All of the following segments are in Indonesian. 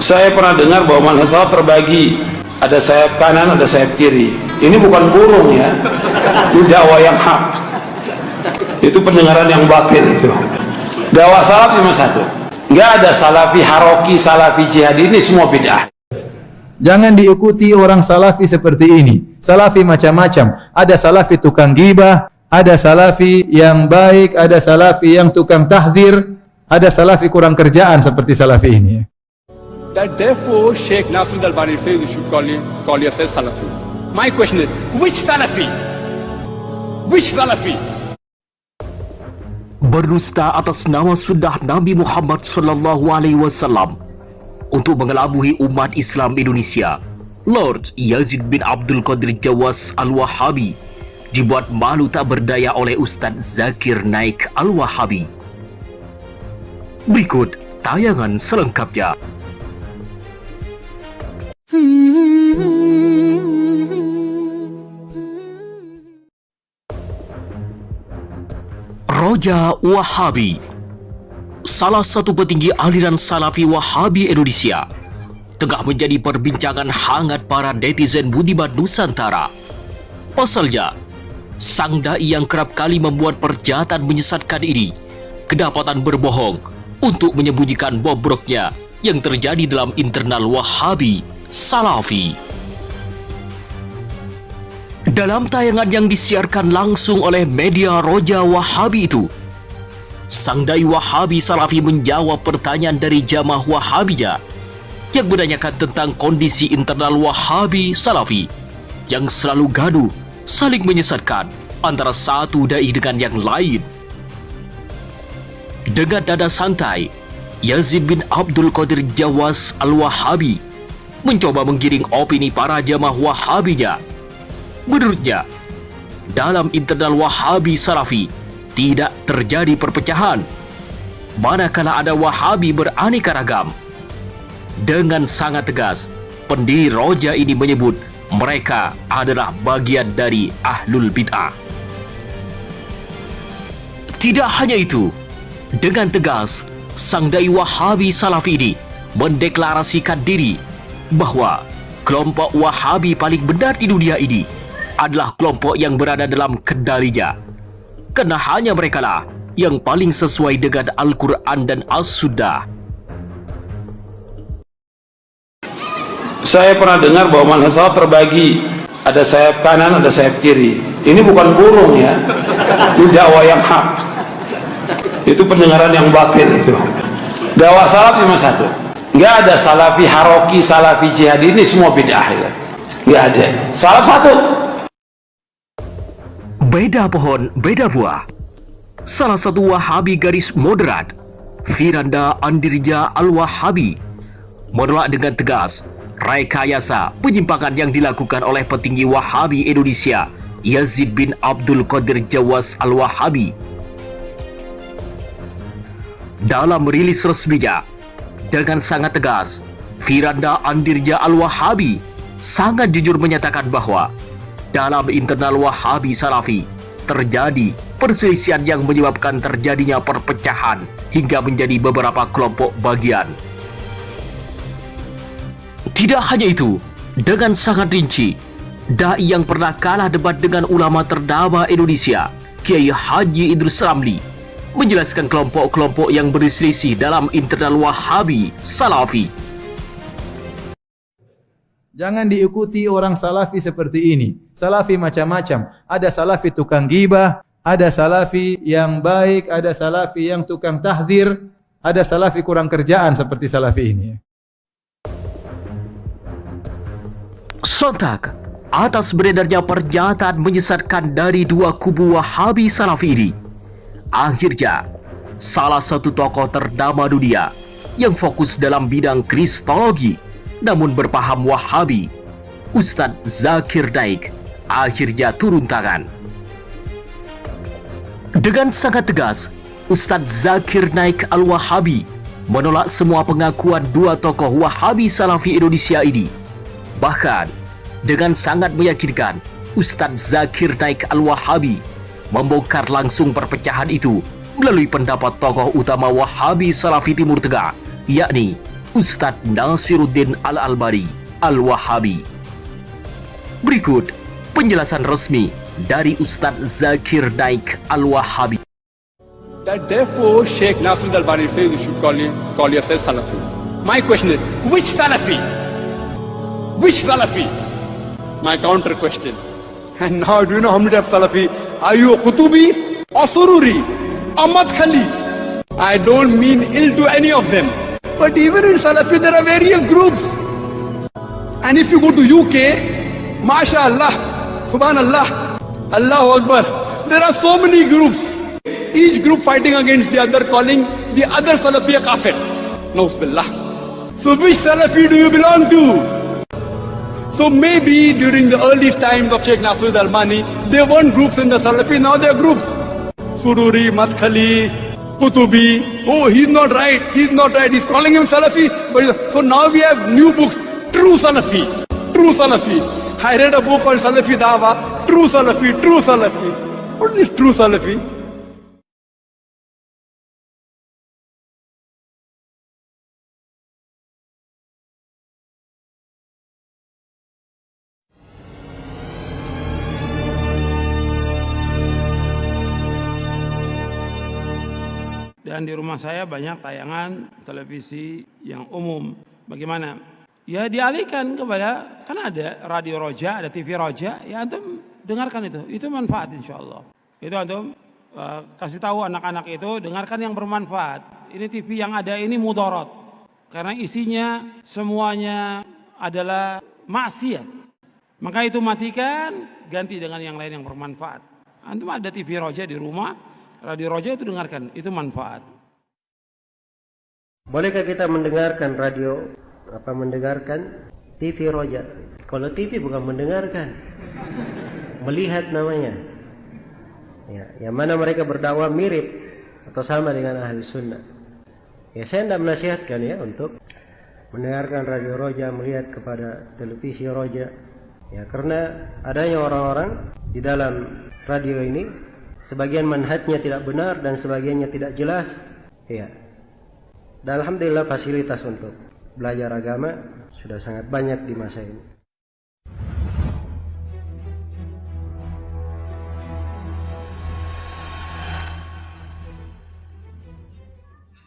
Saya pernah dengar bahwa manhaj salaf terbagi, ada sayap kanan, ada sayap kiri. Ini bukan burung ya, ini dakwah yang hak. Itu pendengaran yang batil itu. Dakwah salaf cuma satu. Nggak ada salafi haroki, salafi jihadi, ini semua bid'ah. Jangan diikuti orang salafi seperti ini. Salafi macam-macam. Ada salafi tukang gibah, ada salafi yang baik, ada salafi yang tukang tahdzir, ada salafi kurang kerjaan seperti salafi ini. That therefore Sheikh Nasruddin Albani says you should call yourself Salafi. My question is, which Salafi? Which Salafi? Berdusta atas nama sunnah Nabi Muhammad sallallahu alaihi wasallam untuk mengelabui umat Islam Indonesia, Lord Yazid bin Abdul Qadir Jawas Al-Wahabi dibuat malu tak berdaya oleh Ustaz Zakir Naik Al-Wahabi. Berikut tayangan selengkapnya. Roja Wahabi, salah satu petinggi aliran Salafi Wahabi Indonesia, tengah menjadi perbincangan hangat para netizen budiman Nusantara. Pasalnya, sang dai yang kerap kali membuat pernyataan menyesatkan ini kedapatan berbohong untuk menyembunyikan bobroknya yang terjadi dalam internal Wahabi Salafi. Dalam tayangan yang disiarkan langsung oleh media Roja Wahabi itu, sang dai Wahabi Salafi menjawab pertanyaan dari jamaah Wahabiyah yang menanyakan tentang kondisi internal Wahabi Salafi yang selalu gaduh, saling menyesatkan antara satu dai dengan yang lain. Dengan nada santai, Yazid bin Abdul Qadir Jawas Al-Wahabi mencoba menggiring opini para jamaah Wahabiyah. Menurutnya, dalam internal Wahabi Salafi tidak terjadi perpecahan, manakala ada Wahabi beraneka ragam. Dengan sangat tegas, pendiri Roja ini menyebut mereka adalah bagian dari Ahlul Bid'ah. Tidak hanya itu, dengan tegas, sang dai Wahabi Salafi ini mendeklarasikan diri bahwa kelompok Wahabi paling benar di dunia ini adalah kelompok yang berada dalam kendalinya, karena hanya merekalah yang paling sesuai dengan Al-Quran dan As-Sunnah. Saya pernah dengar bahwa manhaj salaf terbagi, ada sayap kanan, ada sayap kiri. Ini bukan burung ya, ini dakwah yang hak. Itu pendengaran yang batil itu. Dakwah salaf cuma satu. Nggak ada salafi haroki, salafi jihadi, ini semua bid'ah ya. Nggak ada. Salaf satu. Beda pohon, beda buah. Salah satu Wahabi garis moderat, Firanda Andirja Al-Wahabi, menolak dengan tegas rekayasa penyimpangan yang dilakukan oleh petinggi Wahabi Indonesia, Yazid bin Abdul Qadir Jawas Al-Wahabi. Dalam rilis resminya, dengan sangat tegas, Firanda Andirja Al-Wahabi sangat jujur menyatakan bahwa dalam internal Wahabi Salafi terjadi perselisihan yang menyebabkan terjadinya perpecahan hingga menjadi beberapa kelompok bagian. Tidak hanya itu, dengan sangat rinci, dai yang pernah kalah debat dengan ulama ternama Indonesia, Kiai Haji Idrus Ramli, menjelaskan kelompok-kelompok yang berselisih dalam internal Wahabi Salafi. Jangan diikuti orang salafi seperti ini. Salafi macam-macam. Ada salafi tukang gibah, ada salafi yang baik, ada salafi yang tukang tahdzir, ada salafi kurang kerjaan seperti salafi ini. Sontak, atas beredarnya pernyataan menyesatkan dari dua kubu Wahabi Salafi ini, akhirnya salah satu tokoh ternama dunia yang fokus dalam bidang kristologi namun berpaham Wahabi, Ustadz Zakir Naik, akhirnya turun tangan. Dengan sangat tegas, Ustadz Zakir Naik Al-Wahabi menolak semua pengakuan dua tokoh Wahabi Salafi Indonesia ini. Bahkan, dengan sangat meyakinkan, Ustadz Zakir Naik Al-Wahabi membongkar langsung perpecahan itu melalui pendapat tokoh utama Wahabi Salafi Timur Tengah, yakni Ustadz Nasiruddin Al-Albani Al-Wahabi. Berikut penjelasan resmi dari Ustadz Zakir Naik Al-Wahabi. That therefore Sheikh Nasiruddin Al-Albani says you should call yourself Salafi. My question is, which Salafi? Which Salafi? My counter question. And now do you know how many types of Salafi? Are you a Qutubi or Sururi or Madkhali? I don't mean ill to any of them. But even in Salafi there are various groups. And if you go to UK, MashaAllah, Subhanallah, Allahu Akbar, there are so many groups. Each group fighting against the other, calling the other Salafi a kafir. Nauzubillah. So which Salafi do you belong to? So maybe during the early times of Sheikh Nasiruddin Al-Albani, there weren't groups in the Salafi, now there are groups. Sururi, Madkhali, Qutubi. Oh, he's not right, he's calling him Salafi. So now we have new books, True Salafi. I read a book called Salafi Dawa, True Salafi. What is True Salafi? Dan di rumah saya banyak tayangan televisi yang umum. Bagaimana? Ya dialihkan kepada, kan ada radio Roja, ada TV Roja, ya antum dengarkan itu. Itu manfaat insya Allah. Itu antum kasih tahu anak-anak itu, dengarkan yang bermanfaat. Ini TV yang ada ini mudarat. Karena isinya semuanya adalah maksiat. Maka itu matikan, ganti dengan yang lain yang bermanfaat. Antum ada TV Roja di rumah, radio Roja itu dengarkan, itu manfaat. Bolehkah kita mendengarkan radio, mendengarkan TV Roja? Kalau TV bukan mendengarkan, melihat namanya. Ya, yang mana mereka berdakwah mirip atau sama dengan ahli sunnah. Ya, saya tidak menasihatkan ya untuk mendengarkan radio Roja, melihat kepada televisi Roja. Ya, karena adanya orang-orang di dalam radio ini, sebagian manhajnya tidak benar dan sebagiannya tidak jelas. Ya. Dan alhamdulillah fasilitas untuk belajar agama sudah sangat banyak di masa ini.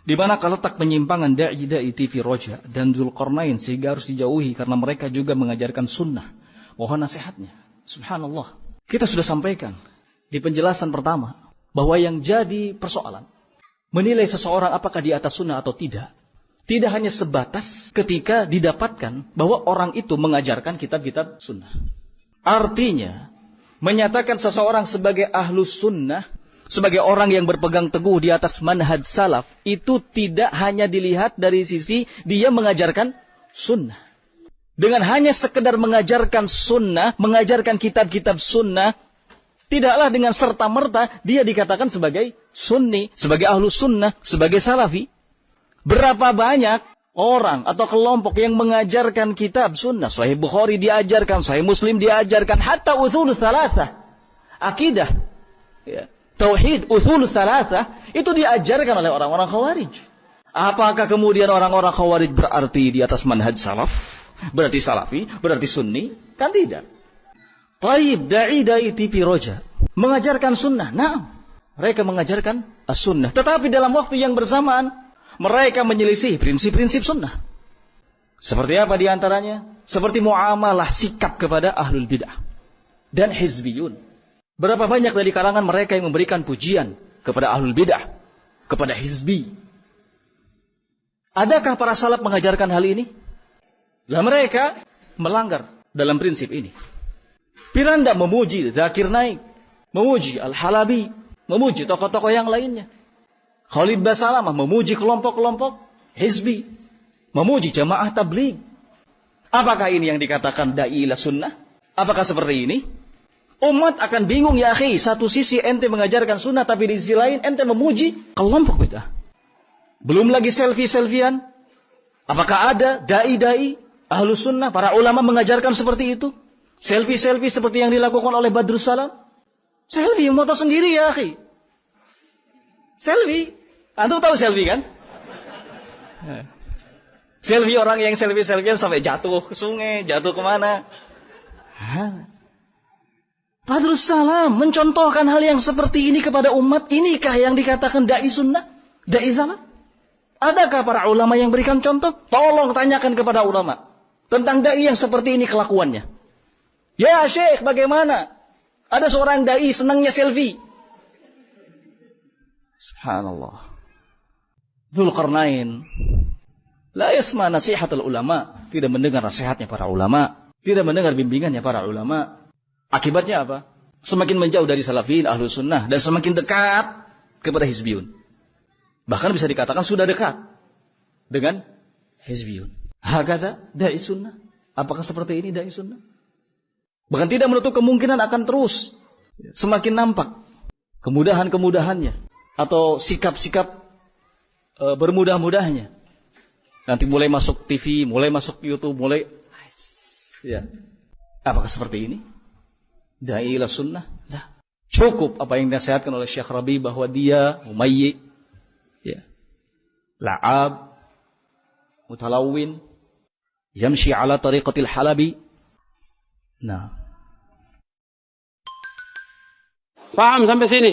Di manakah letak penyimpangan da'i TV Roja dan Dzulqarnain sehingga harus dijauhi karena mereka juga mengajarkan sunnah. Mohon nasihatnya. Subhanallah. Kita sudah sampaikan di penjelasan pertama bahwa yang jadi persoalan menilai seseorang apakah di atas sunnah atau tidak hanya sebatas ketika didapatkan bahwa orang itu mengajarkan kitab-kitab sunnah. Artinya menyatakan seseorang sebagai ahlus sunnah, sebagai orang yang berpegang teguh di atas manhaj salaf, itu tidak hanya dilihat dari sisi dia mengajarkan sunnah. Dengan hanya sekedar mengajarkan sunnah, mengajarkan kitab-kitab sunnah, tidaklah dengan serta-merta dia dikatakan sebagai sunni, sebagai ahlus sunnah, sebagai salafi. Berapa banyak orang atau kelompok yang mengajarkan kitab sunnah, Sahih Bukhari diajarkan, Sahih Muslim diajarkan, hatta usul salasah, akidah, ya, tauhid, usul salasah, itu diajarkan oleh orang-orang Khawarij. Apakah kemudian orang-orang Khawarij berarti di atas manhaj salaf? Berarti salafi? Berarti sunni? Kan tidak. Taib, da'i TV Roja mengajarkan sunnah. Nah, mereka mengajarkan as-sunnah. Tetapi dalam waktu yang bersamaan, mereka menyelisih prinsip-prinsip sunnah. Seperti apa diantaranya? Seperti muamalah, sikap kepada ahlul bid'ah dan hizbiyun. Berapa banyak dari kalangan mereka yang memberikan pujian kepada ahlul bid'ah, kepada hizbi. Adakah para salaf mengajarkan hal ini? Lah mereka melanggar dalam prinsip ini. Piranda memuji Zakir Naik, memuji Al-Halabi, memuji tokoh-tokoh yang lainnya. Khalid Basalamah memuji kelompok-kelompok hizbi, memuji jamaah tabligh. Apakah ini yang dikatakan da'i ila sunnah? Apakah seperti ini? Umat akan bingung ya akhi, satu sisi ente mengajarkan sunnah tapi di sisi lain ente memuji kelompok bid'ah. Belum lagi selfie-selfian. Apakah ada da'i-da'i ahlus sunnah, para ulama mengajarkan seperti itu? Selfie-selfie seperti yang dilakukan oleh Badrus Salam. Selfie, moto sendiri ya akhi. Selfie. Antum tahu selfie kan? Selfie orang yang selfie-selfie sampai jatuh ke sungai, jatuh kemana. Fadlus Salam mencontohkan hal yang seperti ini kepada umat. Inikah yang dikatakan da'i sunnah? Da'i salam? Adakah para ulama yang berikan contoh? Tolong tanyakan kepada ulama tentang da'i yang seperti ini kelakuannya. Ya Syekh, bagaimana? Ada seorang da'i senangnya selfie. Subhanallah. Dzulqarnain la yasma nasihatul ulama, tidak mendengar nasihatnya para ulama, tidak mendengar bimbingannya para ulama. Akibatnya apa? Semakin menjauh dari salafin, ahlu sunnah, dan semakin dekat kepada hizbiyun. Bahkan bisa dikatakan sudah dekat dengan hizbiyun. Hakadha da'i sunnah. Apakah seperti ini da'i sunnah? Bahkan tidak menutup kemungkinan akan terus semakin nampak kemudahan-kemudahannya atau sikap-sikap bermudah-mudahnya. Nanti mulai masuk TV, mulai masuk YouTube, mulai ya. Apakah seperti ini? Da'i ila sunnah? Nah, cukup apa yang dinasihatkan oleh Syekh Rabi bahwa dia umayyi, ya, la'ab, mutalawwin, yamshi ala tariqatil halabi. Nah. Paham sampai sini?